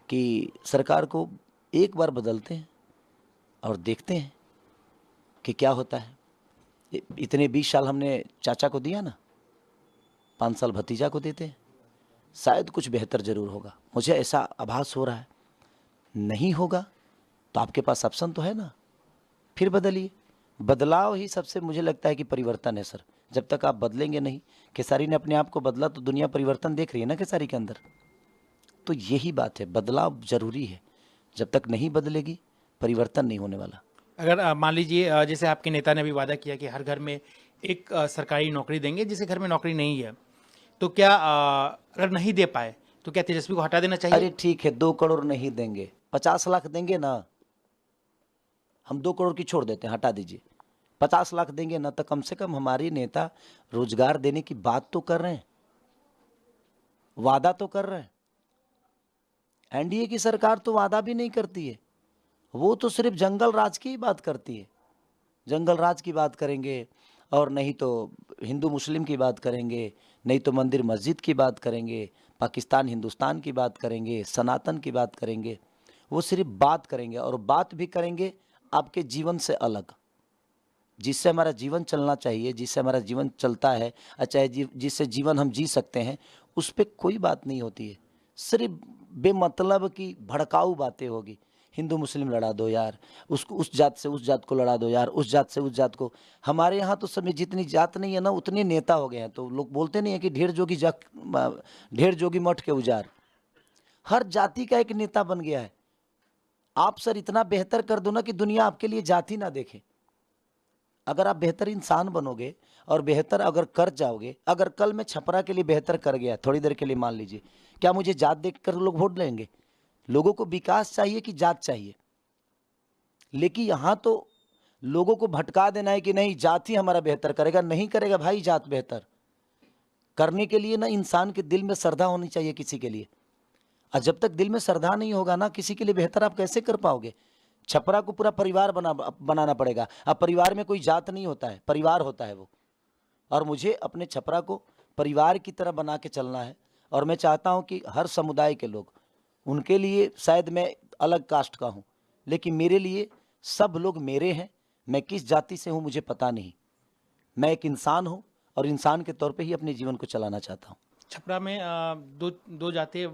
कि सरकार को एक बार बदलते हैं और देखते हैं कि क्या होता है। इतने 20 साल हमने चाचा को दिया ना, 5 साल भतीजा को देते हैं, शायद कुछ बेहतर ज़रूर होगा। मुझे ऐसा आभास हो रहा है। नहीं होगा तो आपके पास ऑप्शन तो है ना, फिर बदलिए। बदलाव ही सबसे, मुझे लगता है कि परिवर्तन है सर। जब तक आप बदलेंगे नहीं, खेसारी ने अपने आप को बदला तो दुनिया परिवर्तन देख रही है ना खेसारी के अंदर। तो यही बात है, बदलाव जरूरी है। जब तक नहीं बदलेगी परिवर्तन नहीं होने वाला। अगर मान लीजिए जैसे आपके नेता ने अभी वादा किया कि हर घर में एक सरकारी नौकरी देंगे, जिसके घर में नौकरी नहीं है, तो क्या अगर नहीं दे पाए तो क्या तेजस्वी को हटा देना चाहिए? अरे ठीक है, 2 करोड़ नहीं देंगे, 50 लाख देंगे ना। हम 2 करोड़ की छोड़ देते हैं, हटा दीजिए। 50 लाख देंगे ना, तो कम से कम हमारे नेता रोजगार देने की बात तो कर रहे हैं, वादा तो कर रहे हैं। एनडीए की सरकार तो वादा भी नहीं करती है, वो तो सिर्फ जंगल राज की ही बात करती है। जंगल राज की बात करेंगे, और नहीं तो हिंदू मुस्लिम की बात करेंगे, नहीं तो मंदिर मस्जिद की बात करेंगे, पाकिस्तान हिंदुस्तान की बात करेंगे, सनातन की बात करेंगे। वो सिर्फ बात करेंगे, और बात भी करेंगे आपके जीवन से अलग, जिससे हमारा जीवन चलना चाहिए, जिससे हमारा जीवन चलता है, चाहे जिससे जीवन हम जी सकते हैं, उस पर कोई बात नहीं होती है। सिर्फ बेमतलब की भड़काऊ बातें होगी। हिंदू मुस्लिम लड़ा दो यार, उसको उस जात से उस जात को लड़ा दो यार, उस जात से उस जात को। हमारे यहाँ तो समय जितनी जात नहीं है ना, उतने नेता हो गए हैं। तो लोग बोलते नहीं है कि ढेर जोगी मठ के उजार। हर जाति का एक नेता बन गया है। आप सर इतना बेहतर कर दो ना कि दुनिया आपके लिए जाति ना देखे। अगर आप बेहतर इंसान बनोगे और बेहतर अगर कर जाओगे, अगर कल मैं छपरा के लिए बेहतर कर गया थोड़ी देर के लिए, मान लीजिए, क्या मुझे जात देखकर लोग वोट देंगे? लोगों को विकास चाहिए कि जात चाहिए? लेकिन यहाँ तो लोगों को भटका देना है कि नहीं जात ही हमारा बेहतर करेगा। नहीं करेगा भाई जात बेहतर। करने के लिए ना इंसान के दिल में श्रद्धा होनी चाहिए किसी के लिए, और जब तक दिल में श्रद्धा नहीं होगा ना किसी के लिए बेहतर, आप कैसे कर पाओगे? छपरा को पूरा परिवार बनाना पड़ेगा। अब परिवार में कोई जात नहीं होता है, परिवार होता है वो। और मुझे अपने छपरा को परिवार की तरह बना के चलना है। और मैं चाहता हूं कि हर समुदाय के लोग, उनके लिए शायद मैं अलग कास्ट का हूं, लेकिन मेरे लिए सब लोग मेरे हैं। मैं किस जाति से हूं मुझे पता नहीं, मैं एक इंसान हूं और इंसान के तौर पे ही अपने जीवन को चलाना चाहता हूं। छपरा में दो जाति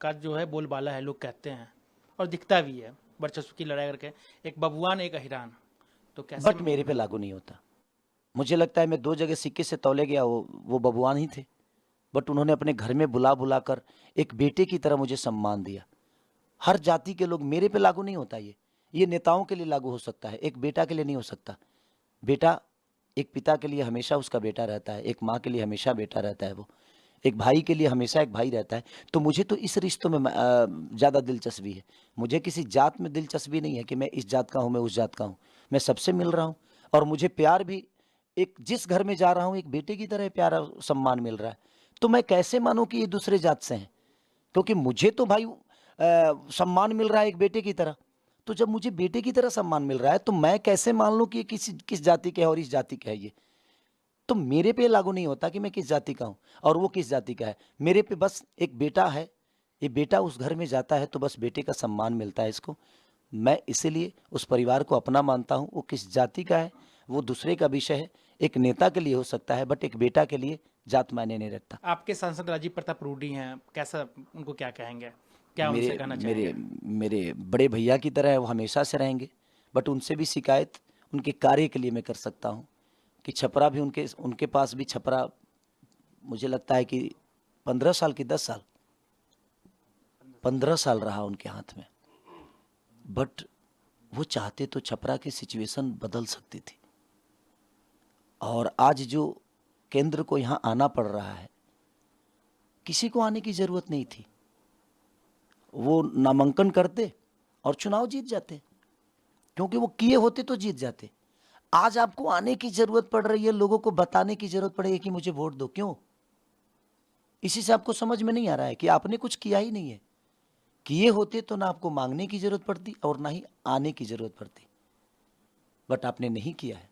का जो है बोलबाला है, लोग कहते हैं, और दिखता भी है वर्चस्व की लड़ाई करके, एक बबुआन एक अहिरान। तो कैसे? बट मेरे पे लागू नहीं होता। मुझे लगता है मैं 2 जगह सिक्के से तौले गया, वो बबुआन ही थे, बट उन्होंने अपने घर में बुला बुला कर एक बेटे की तरह मुझे सम्मान दिया। हर जाति के लोग, मेरे पे लागू नहीं होता। ये नेताओं के लिए लागू हो सकता है, एक बेटा के लिए नहीं हो सकता। बेटा एक पिता के लिए हमेशा उसका बेटा रहता है, एक माँ के लिए हमेशा बेटा रहता है, वो एक भाई के लिए हमेशा एक भाई रहता है। तो मुझे तो इस रिश्तों में ज़्यादा दिलचस्पी है। मुझे किसी जात में दिलचस्पी नहीं है कि मैं इस जात का हूँ, मैं उस जात का हूँ। मैं सबसे मिल रहा हूँ, और मुझे प्यार भी, एक जिस घर में जा रहा हूँ एक बेटे की तरह प्यार और सम्मान मिल रहा है। तो मैं कैसे मानूं कि ये दूसरे जात से हैं? क्योंकि मुझे तो भाई सम्मान मिल रहा है एक बेटे की तरह। तो जब मुझे बेटे की तरह सम्मान मिल रहा है, तो मैं कैसे मान लूं कि किस जाति के है और इस जाति का है? ये तो मेरे पे लागू नहीं होता कि मैं किस जाति का हूं और वो किस जाति का है। मेरे पे बस एक बेटा है, ये बेटा उस घर में जाता है तो बस बेटे का सम्मान मिलता है इसको। मैं इसीलिए उस परिवार को अपना मानता हूँ। वो किस जाति का है वो दूसरे का विषय है, एक नेता के लिए हो सकता है, बट एक बेटा के लिए जात मायने नहीं रखता। आपके सांसद राजीव प्रताप रूडी हैं, कैसा, उनको क्या कहेंगे, क्या उनसे मेरे कहना मेरे चाहेंगे? मेरे बड़े भैया की तरह है, वो हमेशा से रहेंगे, बट उनसे भी शिकायत उनके कार्य के लिए मैं कर सकता हूँ कि छपरा भी उनके उनके पास भी छपरा, मुझे लगता है कि 15 साल की 10 साल 15 साल रहा उनके हाथ में, बट वो चाहते तो छपरा की सिचुएशन बदल सकती थी। और आज जो केंद्र को यहाँ आना पड़ रहा है, किसी को आने की ज़रूरत नहीं थी। वो नामांकन करते और चुनाव जीत जाते, क्योंकि वो किए होते तो जीत जाते। आज आपको आने की ज़रूरत पड़ रही है, लोगों को बताने की ज़रूरत पड़ेगी कि मुझे वोट दो। क्यों? इसी से आपको समझ में नहीं आ रहा है कि आपने कुछ किया ही नहीं है। किए होते तो ना आपको मांगने की ज़रूरत पड़ती और ना ही आने की ज़रूरत पड़ती, बट आपने नहीं किया है।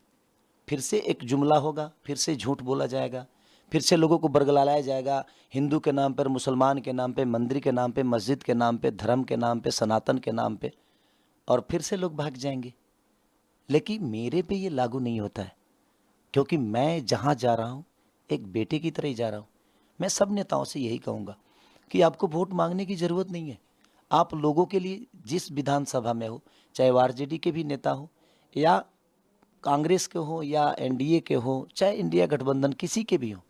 फिर से एक जुमला होगा, फिर से झूठ बोला जाएगा, फिर से लोगों को बरगलाया जाएगा, हिंदू के नाम पर, मुसलमान के नाम पे, मंदिर के नाम पे, मस्जिद के नाम पे, धर्म के नाम पे, सनातन के नाम पे, और फिर से लोग भाग जाएंगे। लेकिन मेरे पे ये लागू नहीं होता है, क्योंकि मैं जहाँ जा रहा हूँ एक बेटे की तरह ही जा रहा हूँ। मैं सब नेताओं से यही कहूँगा कि आपको वोट मांगने की ज़रूरत नहीं है। आप लोगों के लिए जिस विधानसभा में हो, चाहे वो आरजेडी के भी नेता हो या कांग्रेस के हो या एनडीए के हो, चाहे इंडिया गठबंधन किसी के भी हो,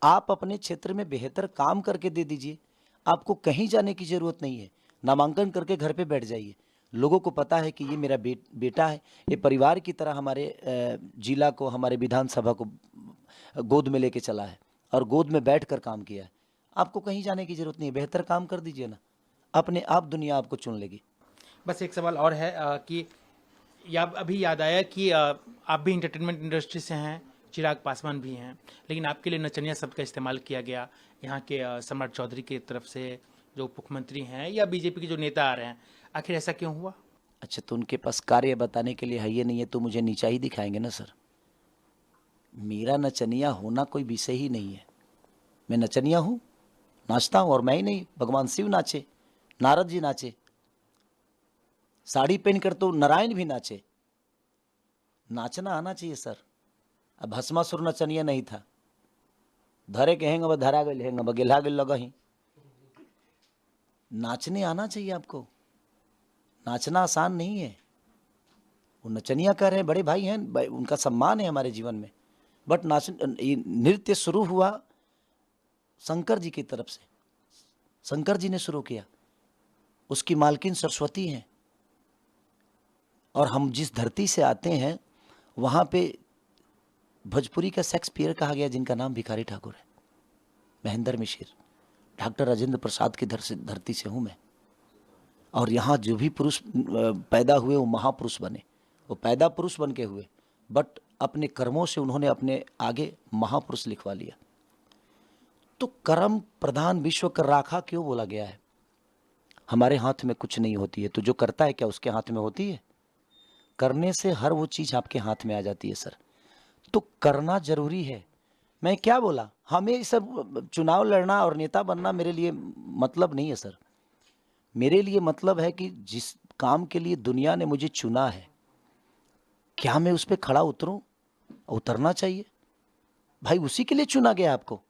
आप अपने क्षेत्र में बेहतर काम करके दे दीजिए। आपको कहीं जाने की ज़रूरत नहीं है। नामांकन करके घर पे बैठ जाइए। लोगों को पता है कि ये मेरा बेटा है, ये परिवार की तरह हमारे जिला को, हमारे विधानसभा को गोद में लेके चला है और गोद में बैठकर काम किया है। आपको कहीं जाने की ज़रूरत नहीं है, बेहतर काम कर दीजिए ना, अपने आप दुनिया आपको चुन लेगी। बस एक सवाल और है कि या अभी याद आया कि आप भी इंटरटेनमेंट इंडस्ट्री से हैं, चिराग पासवान भी हैं, लेकिन आपके लिए नचनिया शब्द का इस्तेमाल किया गया यहाँ के सम्राट चौधरी की तरफ से, जो उप मुख्यमंत्री हैं या बीजेपी के जो नेता आ रहे हैं। आखिर ऐसा क्यों हुआ? अच्छा, तो उनके पास कार्य बताने के लिए है ये नहीं है तो मुझे नीचा ही दिखाएंगे ना सर। मेरा नचनिया होना कोई विषय ही नहीं है। मैं नचनिया हूँ, नाचता हूँ, और मैं ही नहीं, भगवान शिव नाचे, नारद जी नाचे, साड़ी पहनकर तो नारायण भी नाचे। नाचना आना चाहिए सर। अब भस्मासुर नचनिया नहीं था, धरे के हेंगे धरा गए हेंगे गेला गए लगा ही। नाचने आना चाहिए आपको, नाचना आसान नहीं है। वो नचनिया कर रहे हैं, बड़े भाई हैं, उनका सम्मान है हमारे जीवन में, बट नृत्य शुरू हुआ शंकर जी की तरफ से। शंकर जी ने शुरू किया, उसकी मालकिन सरस्वती हैं, और हम जिस धरती से आते हैं वहाँ पे भोजपुरी का शेक्सपियर कहा गया, जिनका नाम भिखारी ठाकुर है, महेंद्र मिश्र, डॉक्टर राजेंद्र प्रसाद की धरती से हूँ मैं। और यहाँ जो भी पुरुष पैदा हुए वो महापुरुष बने। वो पैदा पुरुष बन के हुए, बट अपने कर्मों से उन्होंने अपने आगे महापुरुष लिखवा लिया। तो कर्म प्रधान विश्व कर राखा क्यों बोला गया है? हमारे हाथ में कुछ नहीं होती है, तो जो करता है क्या उसके हाथ में होती है? करने से हर वो चीज़ आपके हाथ में आ जाती है सर। तो करना जरूरी है। मैं क्या बोला, हमें सब चुनाव लड़ना और नेता बनना मेरे लिए मतलब नहीं है सर। मेरे लिए मतलब है कि जिस काम के लिए दुनिया ने मुझे चुना है, क्या मैं उस पर खड़ा उतरूं? उतरना चाहिए भाई, उसी के लिए चुना गया आपको।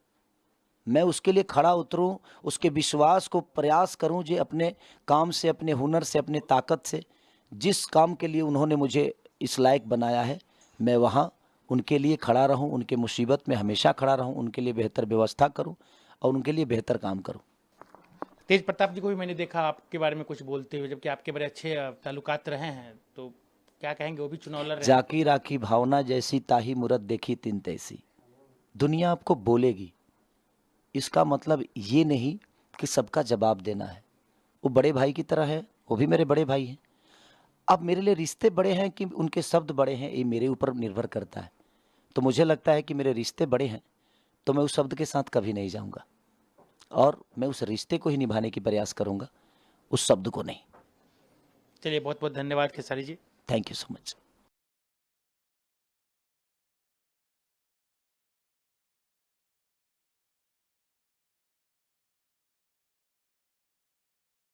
मैं उसके लिए खड़ा उतरूं, उसके विश्वास को प्रयास करूं, जो अपने काम से, अपने हुनर से, अपने ताकत से, जिस काम के लिए उन्होंने मुझे इस लायक बनाया है, मैं वहाँ उनके लिए खड़ा रहूं, उनके मुसीबत में हमेशा खड़ा रहूं, उनके लिए बेहतर व्यवस्था करूं और उनके लिए बेहतर काम करूं। तेज प्रताप जी को भी मैंने देखा आपके बारे में कुछ बोलते हुए, जबकि आपके बड़े अच्छे ताल्लुकात रहे हैं, तो क्या कहेंगे? वो भी चुनाव लड़ रहे हैं। जाकी राखी भावना जैसी, ताही मूरत देखी तिन तैसी। दुनिया आपको बोलेगी, इसका मतलब ये नहीं कि सबका जवाब देना है। वो बड़े भाई की तरह है, वो भी मेरे बड़े भाई हैं। अब मेरे लिए रिश्ते बड़े हैं कि उनके शब्द बड़े हैं, ये मेरे ऊपर निर्भर करता है। तो मुझे लगता है कि मेरे रिश्ते बड़े हैं, तो मैं उस शब्द के साथ कभी नहीं जाऊंगा, और मैं उस रिश्ते को ही निभाने की प्रयास करूंगा, उस शब्द को नहीं। चलिए, बहुत बहुत धन्यवाद Khesari ji. Thank you so much.